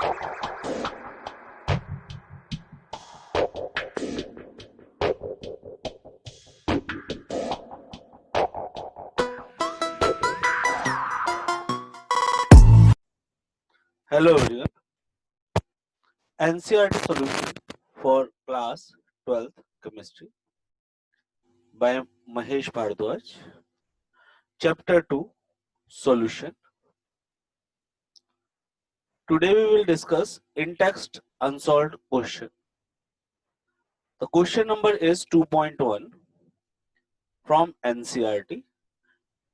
Hello everyone. NCERT solution for class 12th chemistry by Mahesh Bhardwaj. Chapter 2 Solution. Today we will discuss in-text unsolved question. The question number is 2.1 from NCERT.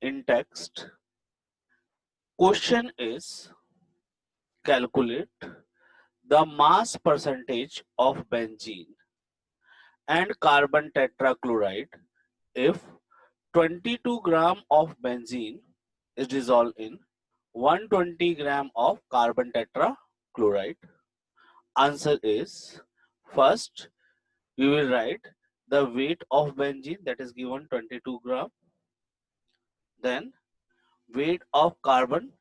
In-text. Question is calculate the mass percentage of benzene and carbon tetrachloride if 22 gram of benzene is dissolved in 120 gram of carbon tetrachloride. Answer is, first we will write the weight of benzene, that is given 22 gram. Then weight of carbon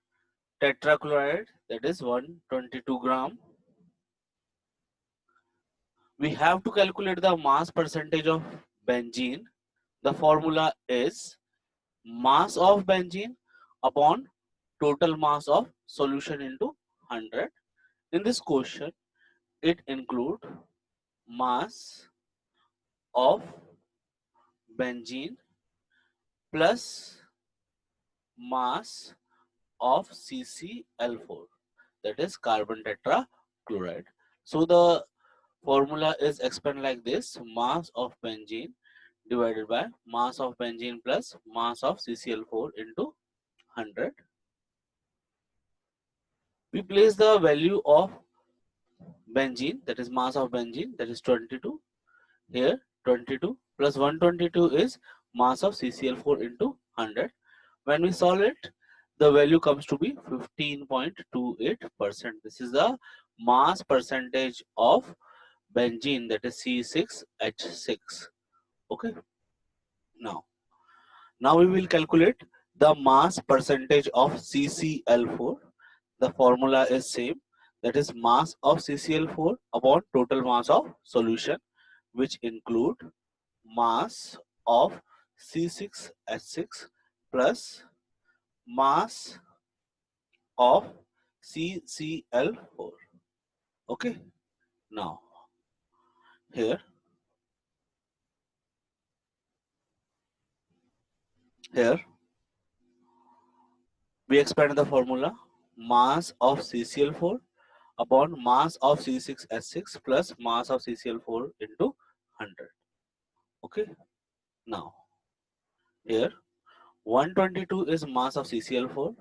tetrachloride, that is 122 gram. We have to calculate the mass percentage of benzene. The formula is mass of benzene upon total mass of solution into 100. In this question, it include mass of benzene plus mass of CCl4, that is carbon tetrachloride. So the formula is explained like this: mass of benzene divided by mass of benzene plus mass of CCl4 into 100. We place the value of benzene, that is mass of benzene, that is 22. Here 22 plus 122 is mass of CCl4 into 100. When we solve it, the value comes to be 15.28%. This is the mass percentage of benzene, that is C6H6. Okay. Now we will calculate the mass percentage of CCl4. The formula is same, that is mass of CCl4 upon total mass of solution, which include mass of C6H6 plus mass of CCl4. Okay. Now here we expand the formula: mass of CCl4 upon mass of C6H6 plus mass of CCl4 into 100. Okay. Now here 122 is mass of CCl4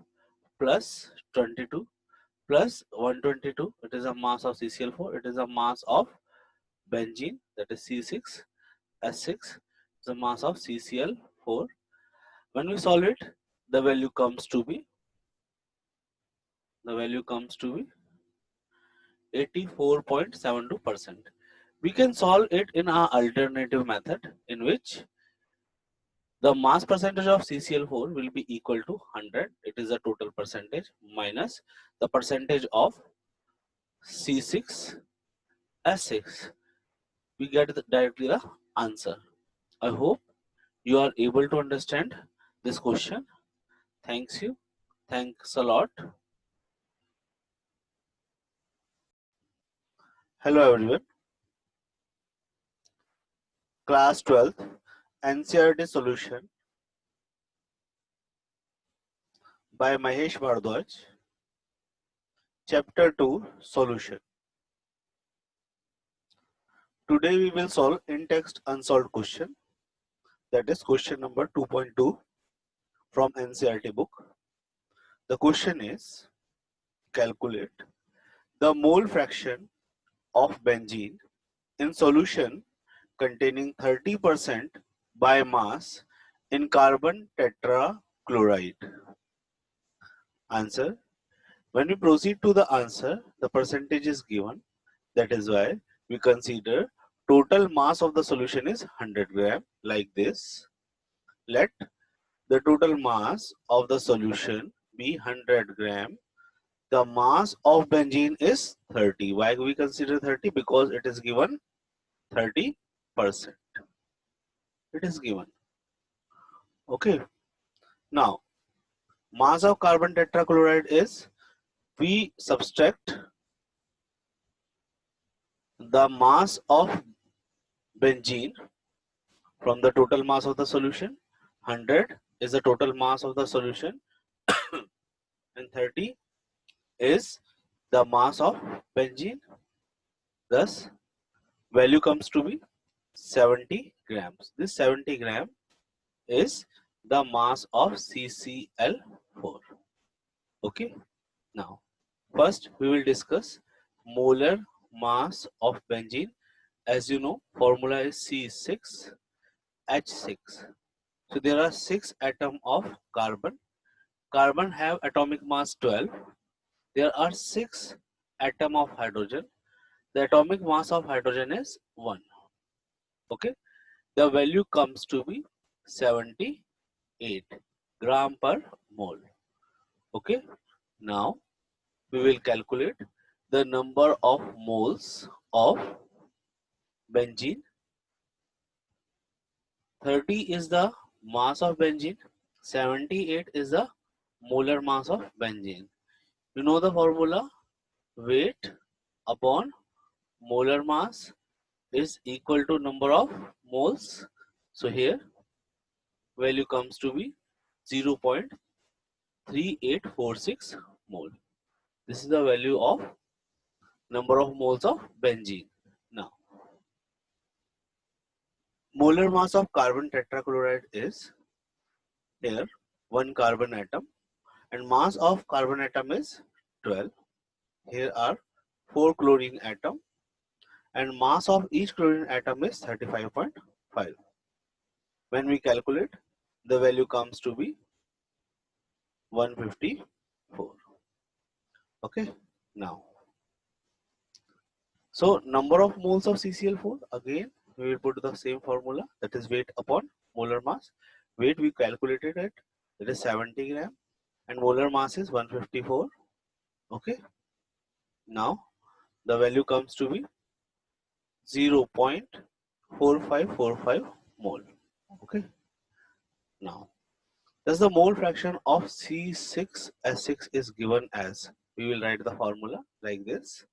plus 22 plus 122, it is a mass of CCl4, it is a mass of benzene, that is C6H6, the mass of CCl4. When we solve it, the value comes to be 84.72%. We can solve it in our alternative method, in which the mass percentage of CCl4 will be equal to 100, it is the total percentage, minus the percentage of C6H6. We get directly the answer. I hope you are able to understand this question. Thanks a lot. Hello everyone. Class 12th NCERT solution by Mahesh Bhardwaj. Chapter 2 Solution. Today we will solve in-text unsolved question, that is question number 2.2 from NCERT book. The question is, calculate the mole fraction of benzene in solution containing 30% by mass in carbon tetrachloride. Answer: when we proceed to the answer, the percentage is given. That is why we consider total mass of the solution is 100 gram, like this. Let the total mass of the solution be 100 gram. The mass of benzene is 30. Why we consider 30? Because it is given 30%. It is given. Okay. Now, mass of carbon tetrachloride is, we subtract the mass of benzene from the total mass of the solution. 100 is the total mass of the solution and 30 is the mass of benzene. Thus, value comes to be 70 grams. This 70 gram is the mass of CCl4. Okay. Now, first we will discuss molar mass of benzene. As you know, formula is C6H6. So there are 6 atoms of carbon. Carbon have atomic mass 12. There are 6 atoms of hydrogen. The atomic mass of hydrogen is 1. Okay. The value comes to be 78 gram per mole. Okay. Now we will calculate the number of moles of benzene. 30 is the mass of benzene. 78 is the molar mass of benzene. You know the formula, weight upon molar mass is equal to number of moles. So here value comes to be 0.3846 mole. This is the value of number of moles of benzene. Now, molar mass of carbon tetrachloride is here 1 carbon atom and mass of carbon atom is 12. Here are 4 chlorine atom and mass of each chlorine atom is 35.5. When we calculate, the value comes to be 154. Okay. Now, so number of moles of CCl4, again we will put the same formula, that is weight upon molar mass. Weight we calculated it, that is 70 gram and molar mass is 154. Okay. Now the value comes to be 0.4545 mole. Okay. Now, thus the mole fraction of C6H6 is given as, we will write the formula like this,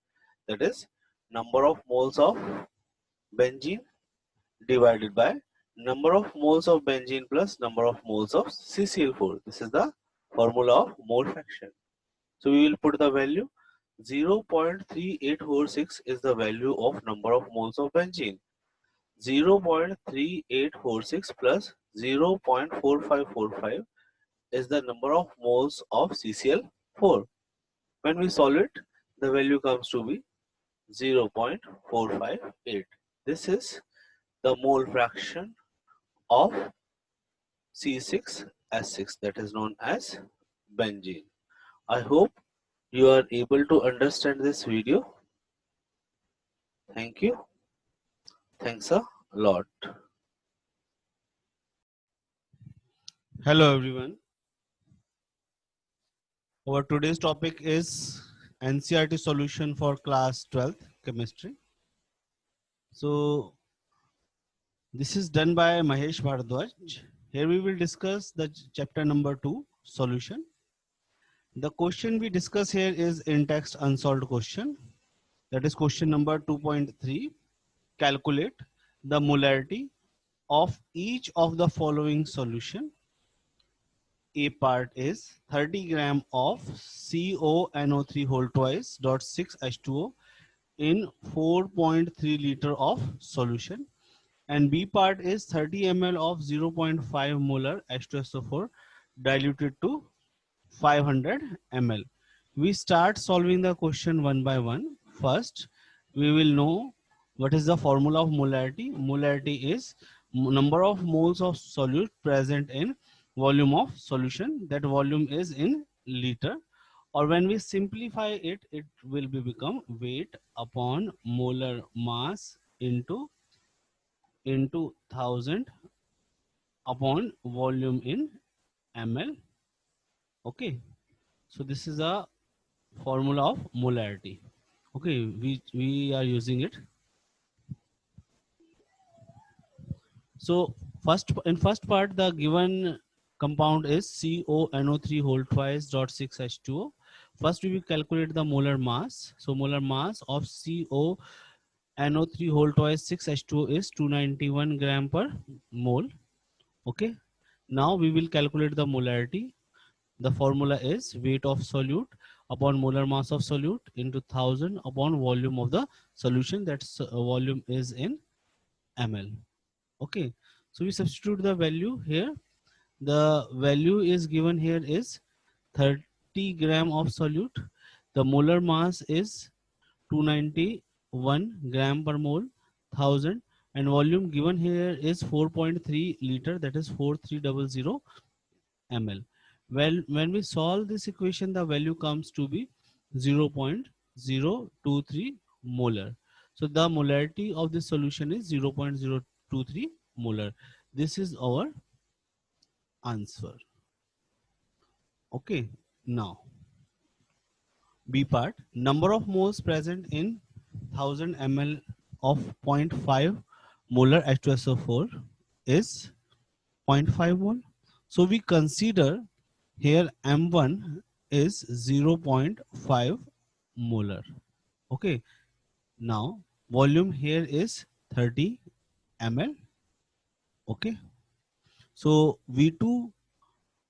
that is number of moles of benzene divided by number of moles of benzene plus number of moles of CCl4. This is the formula of mole fraction. So we will put the value 0.3846 is the value of number of moles of benzene. 0.3846 plus 0.4545 is the number of moles of CCl4. When we solve it, the value comes to be 0.458. This is the mole fraction of C6H6, that is known as benzene. I hope you are able to understand this video. Thank you. Thanks a lot. Hello everyone. Our today's topic is NCERT solution for class 12th chemistry. So this is done by Mahesh Bharadwaj. Here we will discuss the chapter number 2, solution. The question we discuss here is in-text unsolved question. That is question number 2.3. Calculate the molarity of each of the following solution. A part is 30 gram of CONO3 whole twice dot 6 H2O in 4.3 liter of solution, and B part is 30 ml of 0.5 molar H2SO4 diluted to 500 ml. We start solving the question one by one. First, we will know what is the formula of molarity. Molarity is number of moles of solute present in volume of solution. That volume is in liter, or when we simplify it, it will become weight upon molar mass into 1000 upon volume in ml. Okay, so this is a formula of molarity. Okay, we are using it. So first part, the given compound is CONO3 whole twice dot 6H2O. First we will calculate the molar mass. So molar mass of CONO3 whole twice 6H2O is 291 gram per mole. Okay. Now we will calculate the molarity. The formula is weight of solute upon molar mass of solute into 1000 upon volume of the solution. That's volume is in ml. Okay, so we substitute the value here. The value is given here is 30 gram of solute. The molar mass is 291 gram per mole, 1000, and volume given here is 4.3 liter, that is 4300 ml. Well, when we solve this equation, the value comes to be 0.023 molar. So the molarity of this solution is 0.023 molar. This is our answer. Okay, now B part, number of moles present in 1000 ml of 0.5 molar H2SO4 is 0.5 mole. So we consider here M1 is 0.5 molar. Okay, now volume here is 30 ml. Okay, so V2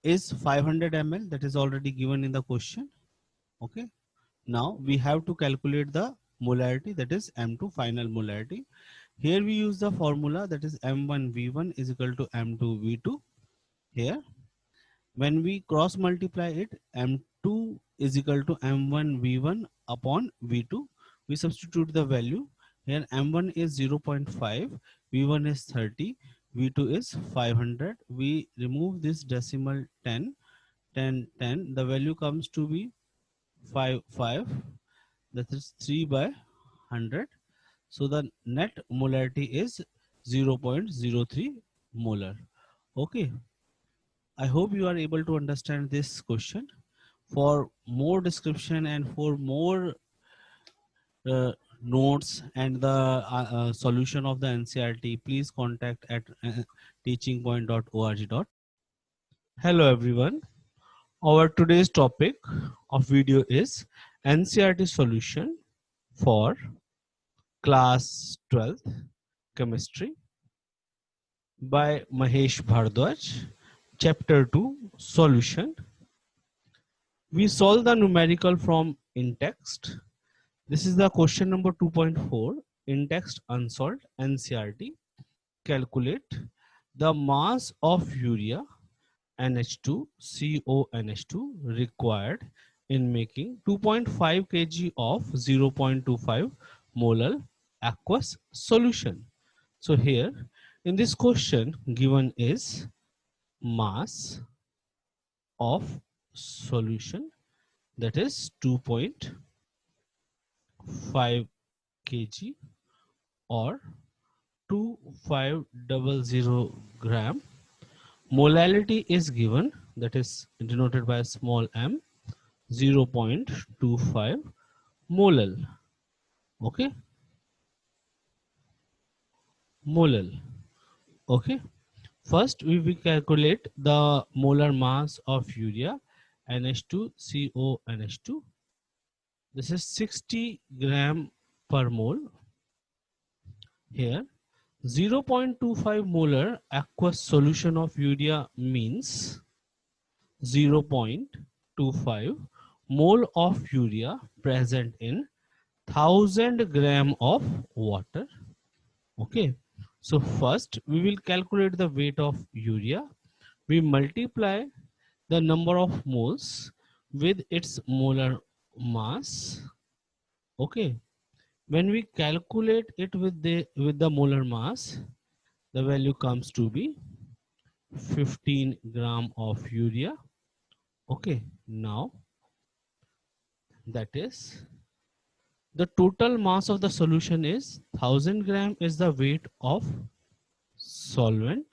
is 500 ml, that is already given in the question. Okay, now we have to calculate the molarity, that is M2 final molarity. Here we use the formula, that is M1V1 is equal to M2V2. Here when we cross multiply it, M2 is equal to M1V1 upon V2. We substitute the value. Here M1 is 0.5, V1 is 30, V2 is 500. We remove this decimal 10, 10, 10. The value comes to be 5, 5. That is 3 by 100. So the net molarity is 0.03 molar. Okay. I hope you are able to understand this question. For more description and for more notes and the solution of the NCRT, please contact at teachingpoint.org. Hello everyone. Our today's topic of video is NCRT solution for class 12th chemistry by Mahesh Bhardwaj. Chapter 2 solution. We solve the numerical from in text. This is the question number 2.4 in text unsolved NCRT. Calculate the mass of urea NH2 CONH2 required in making 2.5 kg of 0.25 molar aqueous solution. So here in this question given is mass of solution, that is 2.5 kg or 2500 gram. Molality is given, that is denoted by small m, 0.25 molal. Okay, molal. Okay, first we will calculate the molar mass of urea NH2 CONH2. This is 60 gram per mole. Here 0.25 molar aqueous solution of urea means 0.25 mole of urea present in 1000 gram of water. Okay, so first we will calculate the weight of urea. We multiply the number of moles with its molar mass. Okay, when we calculate it with the molar mass, the value comes to be 15 gram of urea. Okay, now that is the total mass of the solution is 1000 gram is the weight of solvent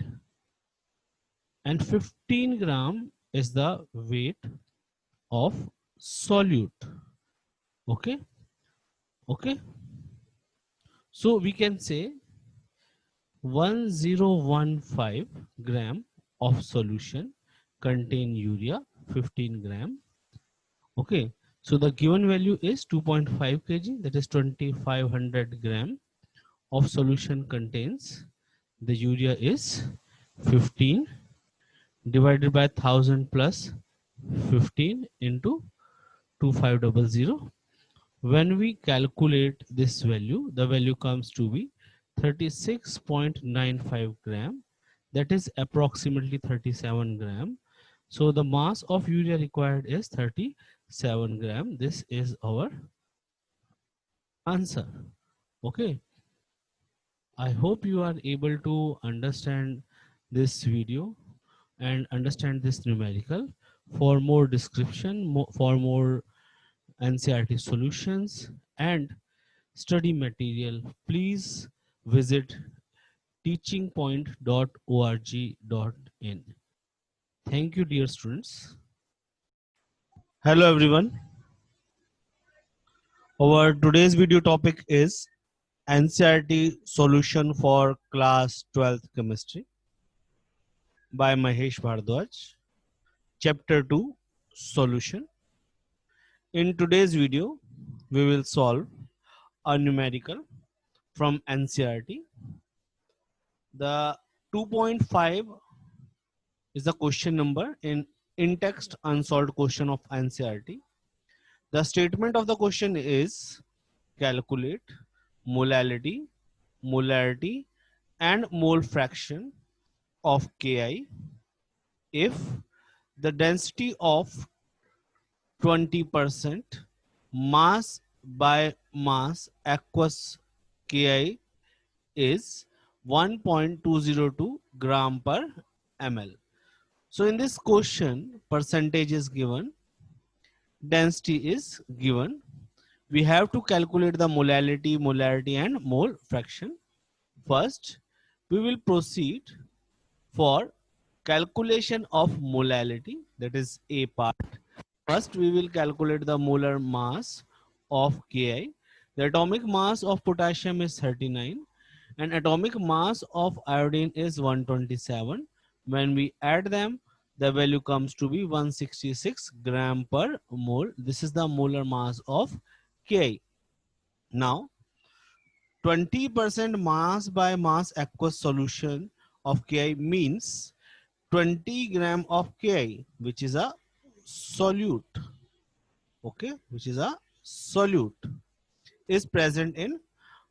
and 15 gram is the weight of solute. Okay. Okay. So we can say 1015 gram of solution contain urea 15 gram. Okay. So the given value is 2.5 kg, that is 2500 gram of solution contains the urea is 15 divided by 1000 plus 15 into 2500. When we calculate this value, the value comes to be 36.95 gram, that is approximately 37 gram. So the mass of urea required is 37 gram. This is our answer. Okay, I hope you are able to understand this video and understand this numerical. For more description, for more NCERT solutions and study material, please visit teachingpoint.org.in. Thank you, dear students. Hello, everyone. Our today's video topic is NCERT solution for class 12th chemistry by Mahesh Bhardwaj. Chapter 2 solution. In today's video, we will solve a numerical from NCERT. The 2.5 is the question number in text unsolved question of NCERT. The statement of the question is calculate molality, molarity and mole fraction of Ki if the density of 20% mass by mass aqueous Ki is 1.202 gram per ml. So in this question, percentage is given, density is given. We have to calculate the molality, molarity and mole fraction. First, we will proceed for calculation of molality, that is A part. First, we will calculate the molar mass of Ki. The atomic mass of potassium is 39 and atomic mass of iodine is 127. When we add them, the value comes to be 166 gram per mole. This is the molar mass of Ki. Now, 20% mass by mass aqueous solution of Ki means 20 gram of Ki, which is a solute. Okay, which is a solute, is present in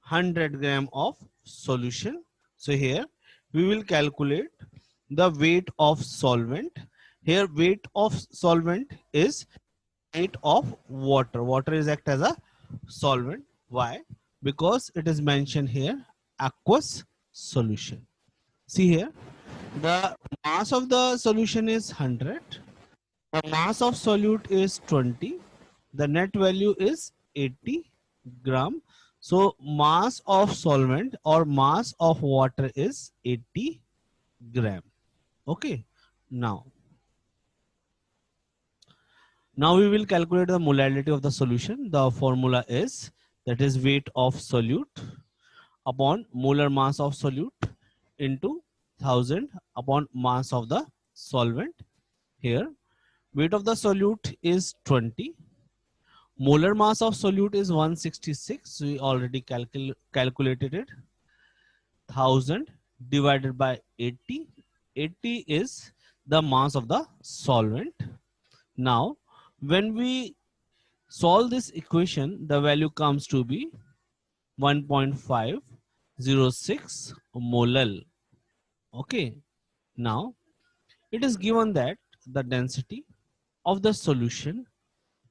100 gram of solution. So here we will calculate the weight of solvent. Here weight of solvent is weight of water. Water is act as a solvent. Why? Because it is mentioned here aqueous solution. See here, the mass of the solution is 100. The mass of solute is 20. The net value is 80 gram. So mass of solvent or mass of water is 80 gram. Okay. Now we will calculate the molality of the solution. The formula is, that is weight of solute upon molar mass of solute into 1000 upon mass of the solvent. Here weight of the solute is 20. Molar mass of solute is 166. We already calculated it. 1000 divided by 80. 80 is the mass of the solvent. Now, when we solve this equation, the value comes to be 1.506 molal. Okay. Now, it is given that the density of the solution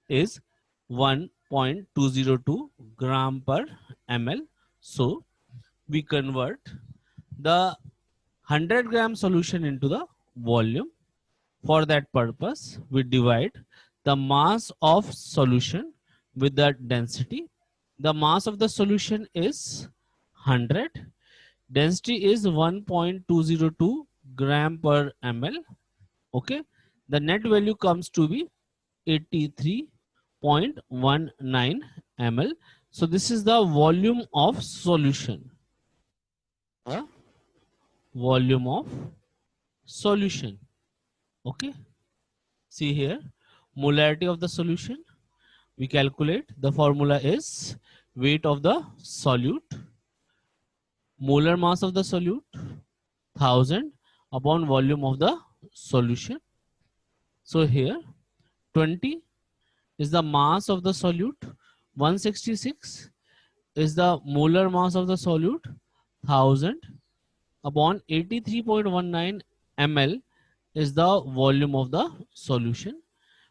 is 1.202 gram per ml. So we convert the 100 gram solution into the volume. For that purpose, we divide the mass of solution with the density. The mass of the solution is 100. Density is 1.202 gram per ml. Okay. The net value comes to be 83 0.19 ml. So this is the volume of solution. The volume of solution. Okay. See here, molarity of the solution. We calculate, the formula is weight of the solute, molar mass of the solute, 1000 upon volume of the solution. So here 20 is the mass of the solute, 166 is the molar mass of the solute, 1000 upon 83.19 ml is the volume of the solution.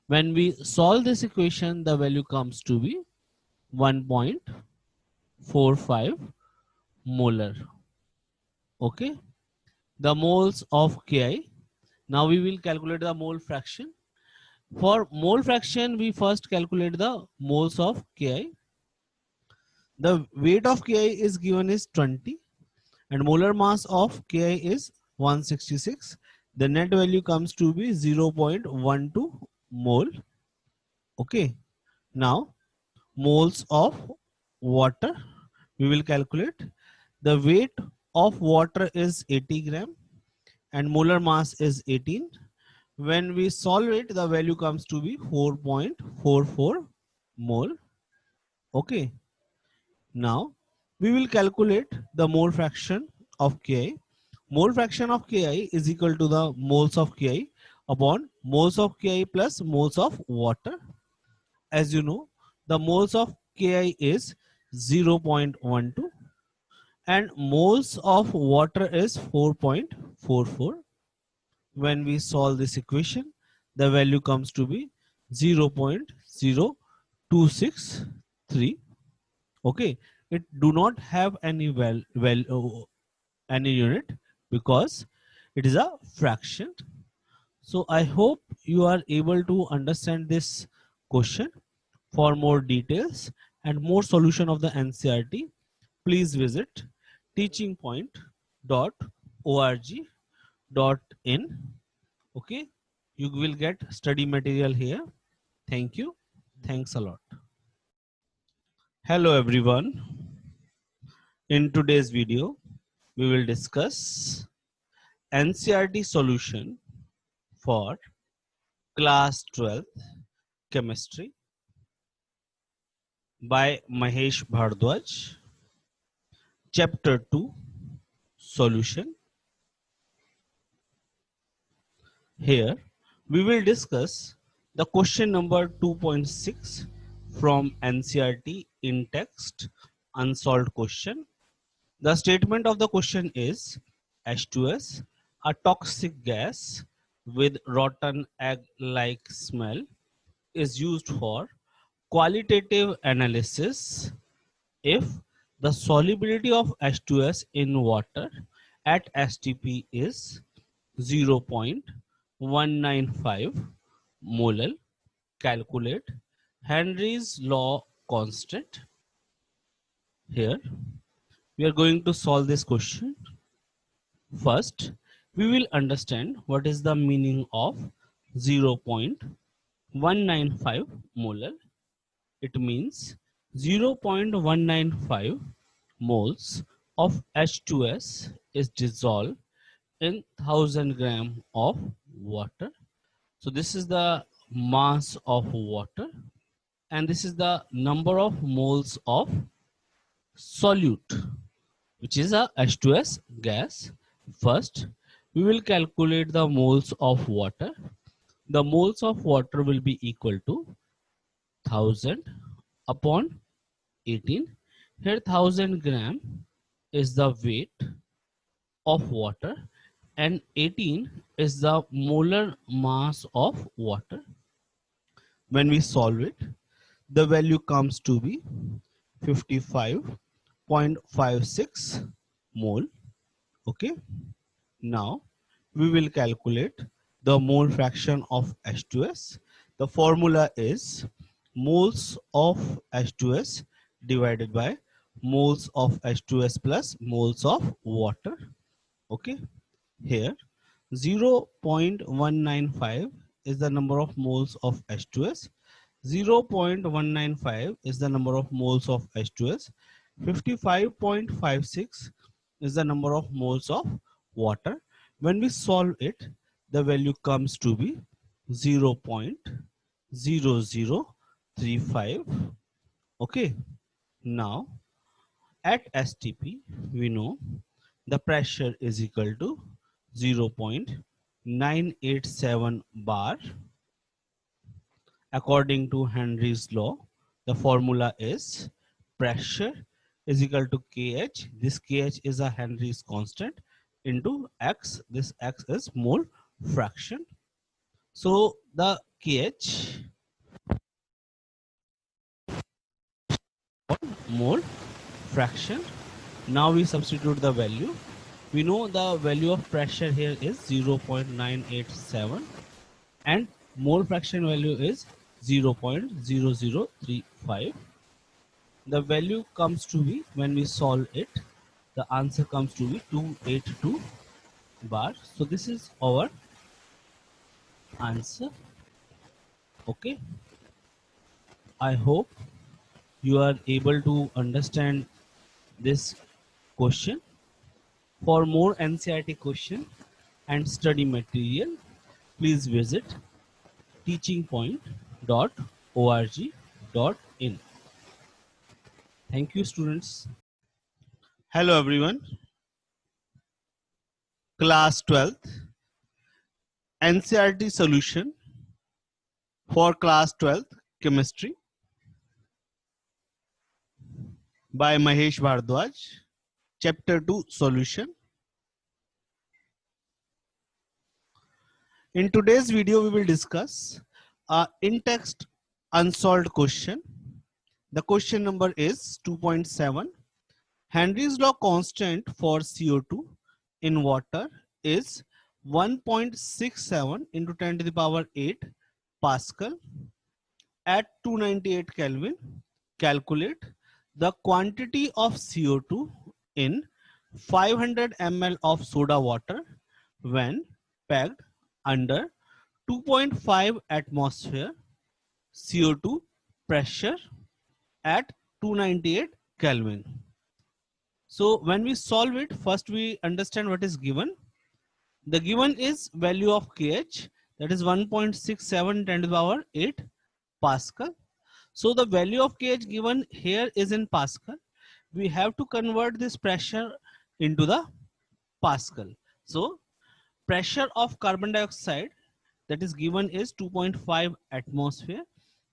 When we solve this equation, the value comes to be 1.45 molar. Okay, the moles of Ki. Now we will calculate the mole fraction. For mole fraction, we first calculate the moles of Ki. The weight of Ki is given is 20 and molar mass of Ki is 166. The net value comes to be 0.12 mole. Okay, now moles of water we will calculate. The weight of water is 80 gram and molar mass is 18. When we solve it, the value comes to be 4.44 mole. Okay, now we will calculate the mole fraction of Ki. Mole fraction of Ki is equal to the moles of Ki upon moles of Ki plus moles of water. As you know, the moles of Ki is 0.12 and moles of water is 4.44. When we solve this equation, the value comes to be 0.0263. Okay, it do not have any any unit because it is a fraction. So I hope you are able to understand this question. For more details and more solution of the NCERT, please visit teachingpoint.org.in. Okay, you will get study material here. Thank you. Thanks a lot. Hello everyone. In today's video, we will discuss NCERT solution for class 12th chemistry by Mahesh Bhardwaj. Chapter 2 solution. Here we will discuss the question number 2.6 from NCERT in text unsolved question. The statement of the question is H2S, a toxic gas with rotten egg-like smell, is used for qualitative analysis if the solubility of H2S in water at STP is 0.195 molar. Calculate Henry's law constant. Here we are going to solve this question. First, we will understand what is the meaning of 0.195 molar. It means 0.195 moles of H2S is dissolved in 1000 gram of water. So this is the mass of water and this is the number of moles of solute, which is a H2S gas. First, we will calculate the moles of water. The moles of water will be equal to 1000 upon 18. Here 1000 gram is the weight of water and 18 is the molar mass of water. When we solve it, the value comes to be 55.56 mole. Okay, now we will calculate the mole fraction of H2S. The formula is moles of H2S divided by moles of H2S plus moles of water. Okay, here 0.195 is the number of moles of H2S. 0.195 is the number of moles of H2S. 55.56 is the number of moles of water. When we solve it, the value comes to be 0.0035. Okay. Now at STP, we know the pressure is equal to 0.987 bar. According to Henry's law, the formula is pressure is equal to Kh. This Kh is a Henry's constant into X. This X is mole fraction. So the Kh mole fraction. Now we substitute the value. We know the value of pressure here is 0.987 and mole fraction value is 0.0035. The value comes to be, when we solve it, the answer comes to be 282 bar. So this is our answer. Okay, I hope you are able to understand this question. For more NCERT question and study material, please visit teachingpoint.org.in. Thank you, students. Hello, everyone. Class 12th NCERT solution for class 12th chemistry by Mahesh Bhardwaj. Chapter 2 solution. In today's video, we will discuss a in-text unsolved question. The question number is 2.7. Henry's law constant for CO2 in water is 1.67 into 10 to the power 8 Pascal. At 298 Kelvin, calculate the quantity of CO2 in 500 ml of soda water when packed under 2.5 atmosphere CO2 pressure at 298 Kelvin. So when we solve it, first we understand what is given. The given is value of Kh, that is 1.67 10 to the power 8 Pascal. So the value of Kh given here is in Pascal. We have to convert this pressure into the Pascal. So pressure of carbon dioxide that is given is 2.5 atmosphere.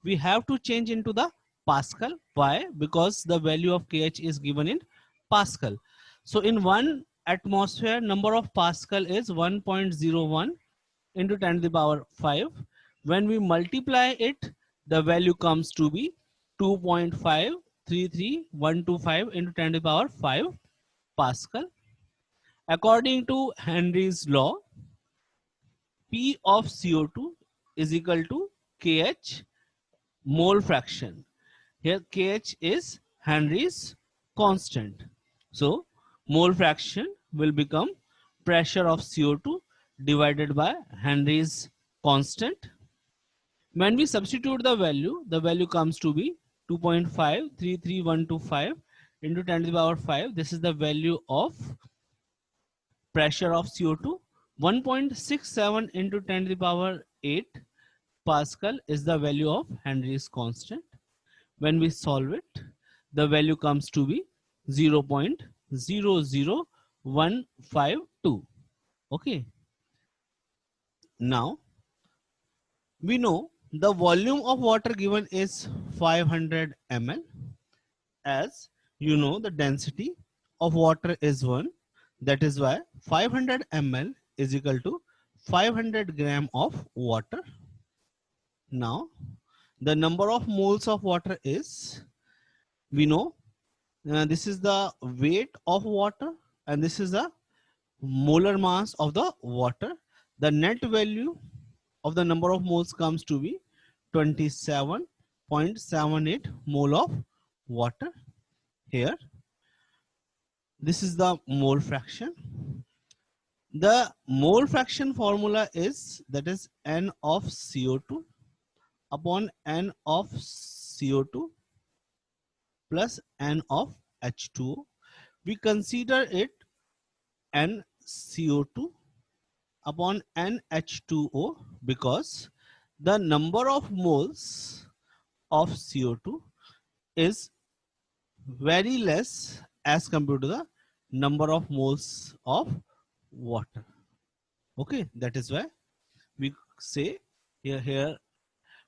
We have to change into the Pascal. Why? Because the value of Kh is given in Pascal. So in 1 atmosphere, number of Pascal is 1.01 into 10 to the power 5. When we multiply it, the value comes to be 2.533125 into 10 to the power 5 Pascal. According to Henry's law, P of CO2 is equal to Kh mole fraction. Here Kh is Henry's constant. So mole fraction will become pressure of CO2 divided by Henry's constant. When we substitute the value comes to be 2.533125 into 10 to the power 5. This is the value of pressure of CO2. 1.67 into 10 to the power 8 Pascal is the value of Henry's constant. When we solve it, the value comes to be 0.00152. Okay. Now, we know the volume of water given is 500 ml. As you know, the density of water is 1. That is why 500 ml is equal to 500 gram of water. Now, the number of moles of water is, we know, this is the weight of water and this is the molar mass of the water. The net value of the number of moles comes to be 27.78 mole of water. Here, this is the mole fraction. The mole fraction formula is, that is N of CO2 upon n of CO2 plus n of H2O. We consider it n CO2 upon n H2O because the number of moles of CO2 is very less as compared to the number of moles of water. Okay, that is why we say here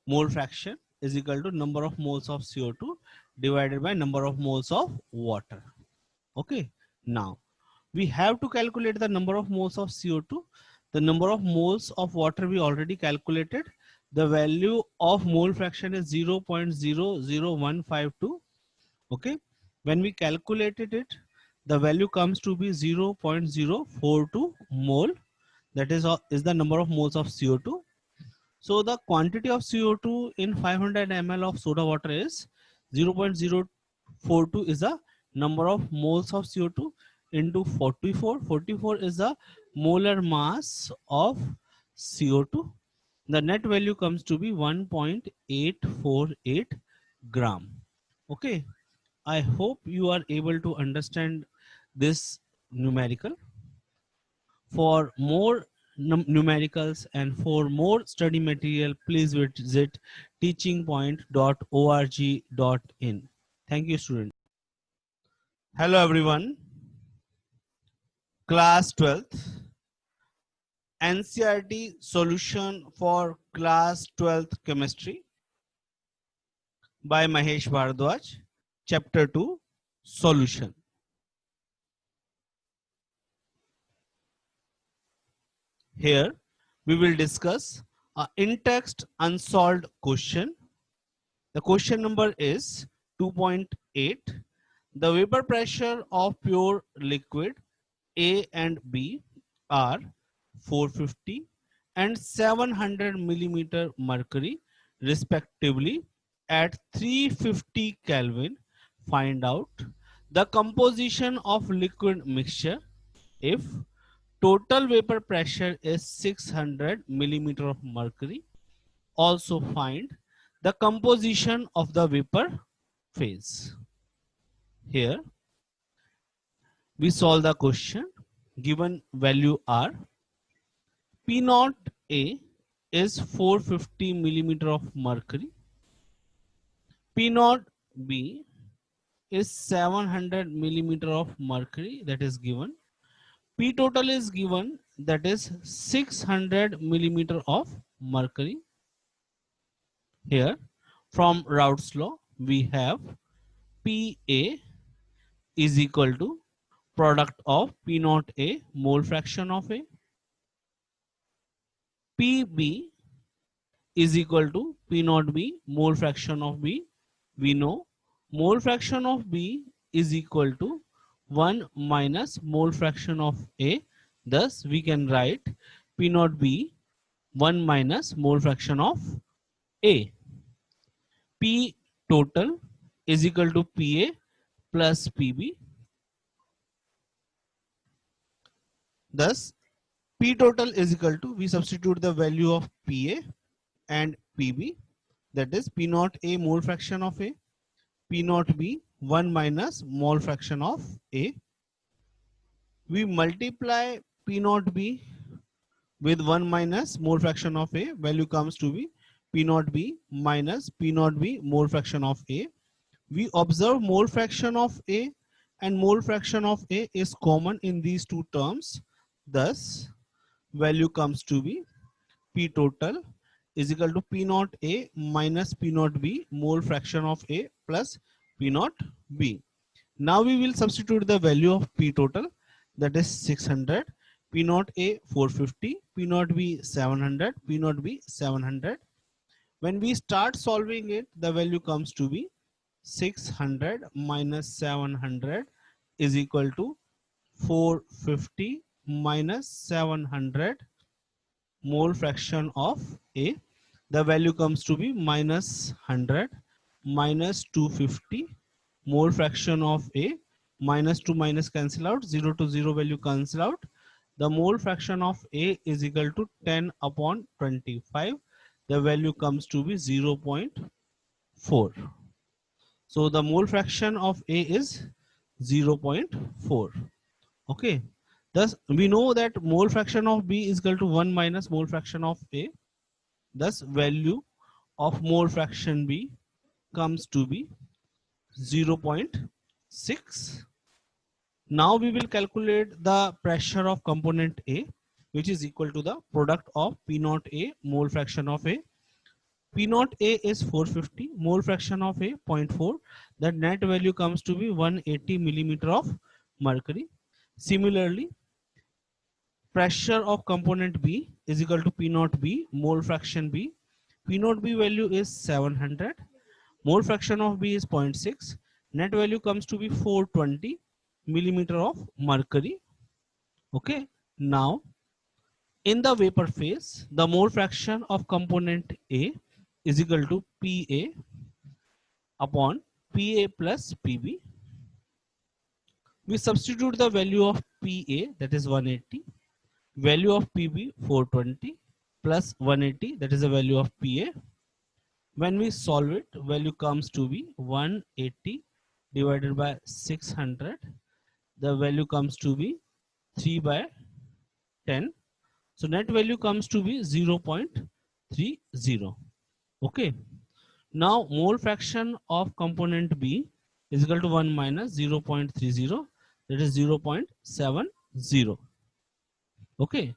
mole fraction is equal to number of moles of CO2 divided by number of moles of water. Okay, now we have to calculate the number of moles of CO2. The number of moles of water we already calculated. The value of mole fraction is 0.00152. Okay, when we calculated it, the value comes to be 0.042 mole. That is the number of moles of CO2. So the quantity of CO2 in 500 ml of soda water is 0.042 is the number of moles of CO2 into 44. 44 is the molar mass of CO2. The net value comes to be 1.848 gram. Okay, I hope you are able to understand this numerical. For more numericals and for more study material, please visit teachingpoint.org.in. Thank you, students. Hello, everyone. Class 12th. NCERT solution for class 12th chemistry by Mahesh Bhardwaj. Chapter 2, solution. Here we will discuss an in-text unsolved question. The question number is 2.8. The vapor pressure of pure liquid A and B are 450 and 700 millimeter mercury respectively at 350 Kelvin. Find out the composition of liquid mixture if total vapor pressure is 600 millimeter of mercury. Also find the composition of the vapor phase. Here we solve the question. Given value are P naught A is 450 millimeter of mercury. P naught B is 700 millimeter of mercury, that is given. P total is given, that is 600 millimeter of mercury. Here from Raoult's law we have PA is equal to product of P naught A mole fraction of A. PB is equal to P naught B mole fraction of B. We know mole fraction of B is equal to 1 minus mole fraction of A. Thus we can write P naught B 1 minus mole fraction of A. P total is equal to PA plus PB. Thus P total is equal to, we substitute the value of PA and PB, that is P naught A mole fraction of A, P naught B 1 minus mole fraction of A. We multiply P naught B with 1 minus mole fraction of A, value comes to be P naught B minus P naught B mole fraction of A. We observe mole fraction of A and mole fraction of A is common in these two terms. Thus value comes to be P total is equal to P naught A minus P naught B mole fraction of A plus P naught B. Now we will substitute the value of P total, that is 600, P naught A 450, P naught B 700, P naught B 700. When we start solving it, the value comes to be 600 minus 700 is equal to 450 minus 700 mole fraction of A. The value comes to be minus 100 minus 250 mole fraction of A. Minus 2 minus cancel out, 0 to 0 value cancel out. The mole fraction of A is equal to 10 upon 25. the value comes to be 0.4. So the mole fraction of A is 0.4. Okay. Thus we know that mole fraction of B is equal to 1 minus mole fraction of A. Thus value of mole fraction B comes to be 0.6. Now we will calculate the pressure of component A, which is equal to the product of P naught A mole fraction of A. P naught A is 450, mole fraction of A 0.4. The net value comes to be 180 millimeter of mercury. Similarly, pressure of component B is equal to P naught B mole fraction B. P naught B value is 700. Mole fraction of B is 0.6. Net value comes to be 420 millimeter of mercury. Okay. Now, in the vapor phase, the mole fraction of component A is equal to PA upon PA plus PB. We substitute the value of PA, that is 180, value of PB 420 plus 180, that is the value of PA. When we solve it, value comes to be 180 divided by 600. The value comes to be 3 by 10. So net value comes to be 0.30. Okay. Now mole fraction of component B is equal to 1 minus 0.30, that is 0.70. Okay.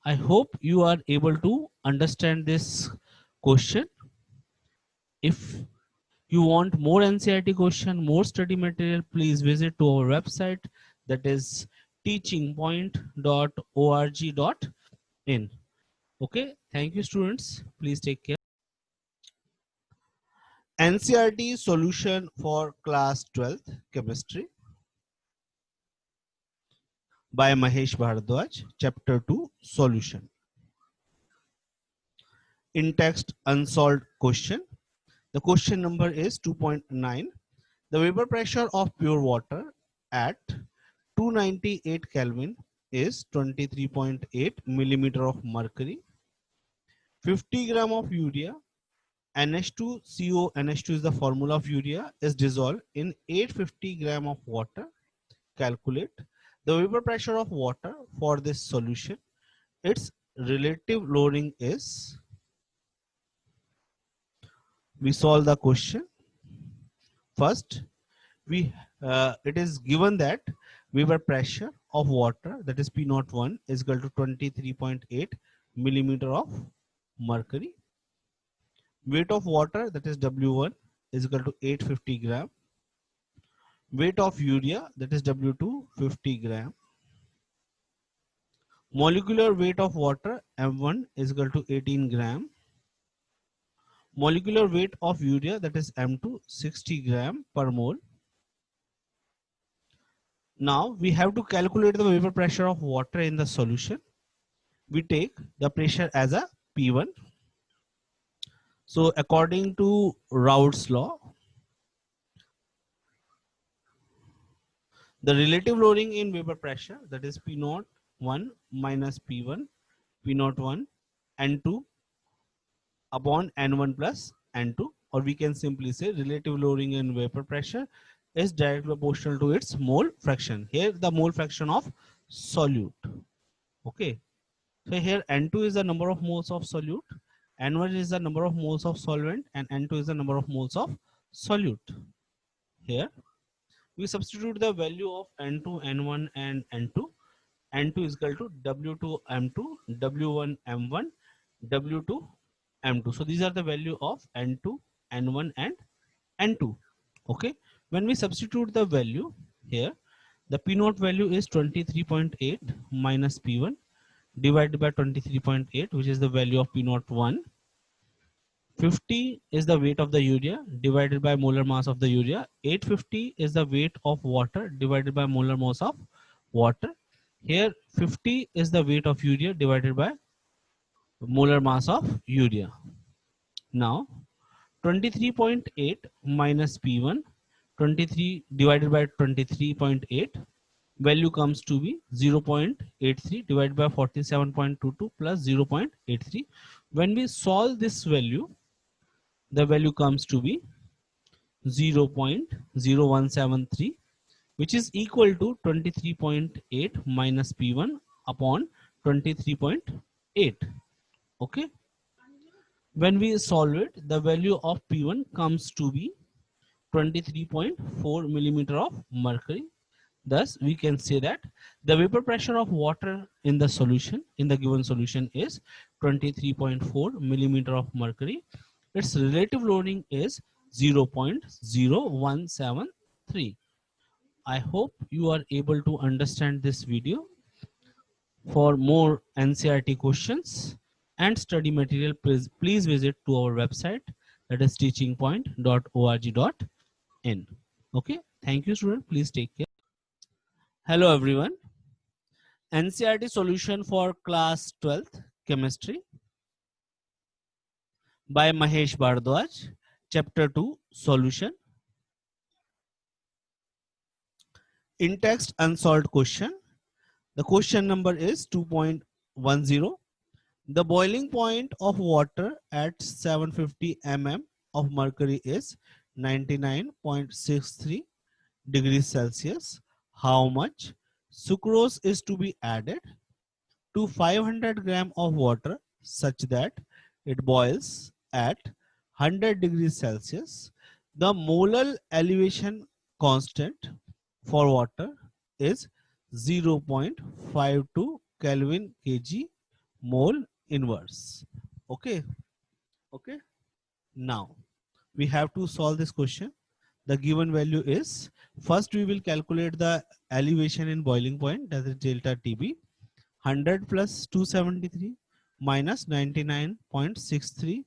I hope you are able to understand this question. If you want more NCERT question, more study material, please visit to our website, that is teachingpoint.org.in. Okay, thank you students. Please take care. NCERT solution for class 12th chemistry by Mahesh Bharadwaj, chapter 2 solution. In text unsolved question. The question number is 2.9. The vapor pressure of pure water at 298 Kelvin is 23.8 millimeter of mercury. 50 gram of urea, NH2CO, NH2 is the formula of urea, is dissolved in 850 gram of water. Calculate the vapor pressure of water for this solution. Its relative lowering is. We solve the question. First, it is given that vapor pressure of water, that is P01, is equal to 23.8 millimeter of mercury. Weight of water, that is W1, is equal to 850 gram. Weight of urea, that is W2, 50 gram. Molecular weight of water, M1, is equal to 18 gram. Molecular weight of urea, that is M2, 60 gram per mole. Now we have to calculate the vapor pressure of water in the solution. We take the pressure as a P1. So according to Raoult's law, the relative lowering in vapor pressure, that is P01 minus P1, P01 N2 upon N1 plus N2, or we can simply say relative lowering in vapor pressure is directly proportional to its mole fraction. Here the mole fraction of solute. Okay. So here N2 is the number of moles of solute, N1 is the number of moles of solvent, and N2 is the number of moles of solute. Here we substitute the value of N2, N1 and N2. N2 is equal to W2 M2, W1 M1, W2 M2. So these are the value of N2, N1 and N2. Okay. When we substitute the value here, the P0 value is 23.8 minus P1 divided by 23.8, which is the value of P01. 50 is the weight of the urea divided by molar mass of the urea. 850 is the weight of water divided by molar mass of water. Here 50 is the weight of urea divided by molar mass of urea. Now 23.8 minus P1, 23 divided by 23.8, value comes to be 0.83 divided by 47.22 plus 0.83, When we solve this value, the value comes to be 0.0173, which is equal to 23.8 minus P1 upon 23.8. Okay. When we solve it, the value of P1 comes to be 23.4 millimeter of mercury. Thus, we can say that the vapor pressure of water in the solution, in the given solution, is 23.4 millimeter of mercury. Its relative loading is 0.0173. I hope you are able to understand this video. For more NCERT questions and study material, please visit to our website, that is teachingpoint.org.in. Okay, thank you, student. Please take care. Hello, everyone. NCERT solution for class 12th chemistry by Mahesh Bhardwaj, chapter 2 solution. In text unsolved question. The question number is 2.10. The boiling point of water at 750 mm of mercury is 99.63 degrees Celsius. How much sucrose is to be added to 500 gram of water such that it boils at 100 degrees Celsius? The molar elevation constant for water is 0.52 Kelvin kg mole inverse. Okay. Okay. Now we have to solve this question. The given value is, first we will calculate the elevation in boiling point, that is delta TB. 100 plus 273 minus 99.63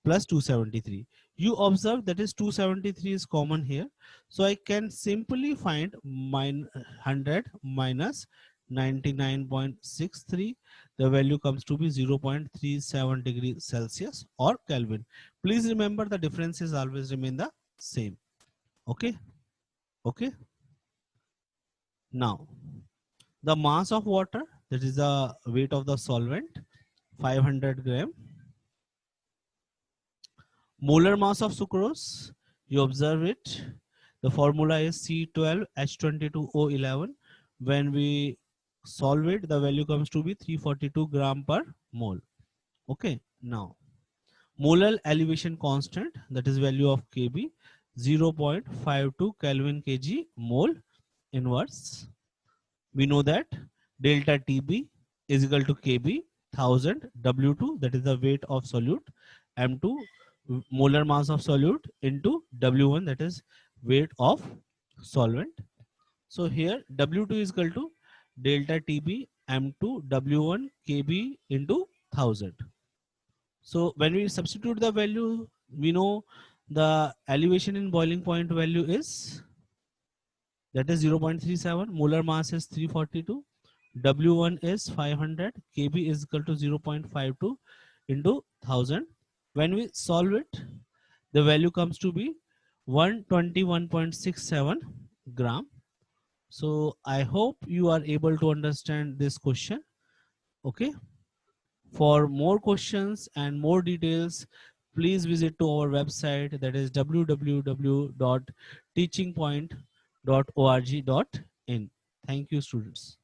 plus 273. You observe that is 273 is common here. So I can simply find 100 minus 99.63. The value comes to be 0.37 degrees Celsius or Kelvin. Please remember the differences always remain the same. Okay. Okay. Now, the mass of water, that is the weight of the solvent, 500 gram. Molar mass of sucrose, you observe it. The formula is C12H22O11. When we solve it, the value comes to be 342 gram per mole. Okay. Now, molar elevation constant, that is value of Kb, 0.52 Kelvin kg mole inverse. We know that delta TB is equal to Kb 1000 W2, that is the weight of solute, M2 molar mass of solute into W1, that is weight of solvent. So here W2 is equal to delta TB M2 W1 Kb into 1000. So when we substitute the value, we know the elevation in boiling point value is, that is 0.37, molar mass is 342, W1 is 500, Kb is equal to 0.52 into 1000. When we solve it, the value comes to be 121.67 gram. So I hope you are able to understand this question. Okay. For more questions and more details, please visit to our website, that is www.teachingpoint.org.in. Thank you, students.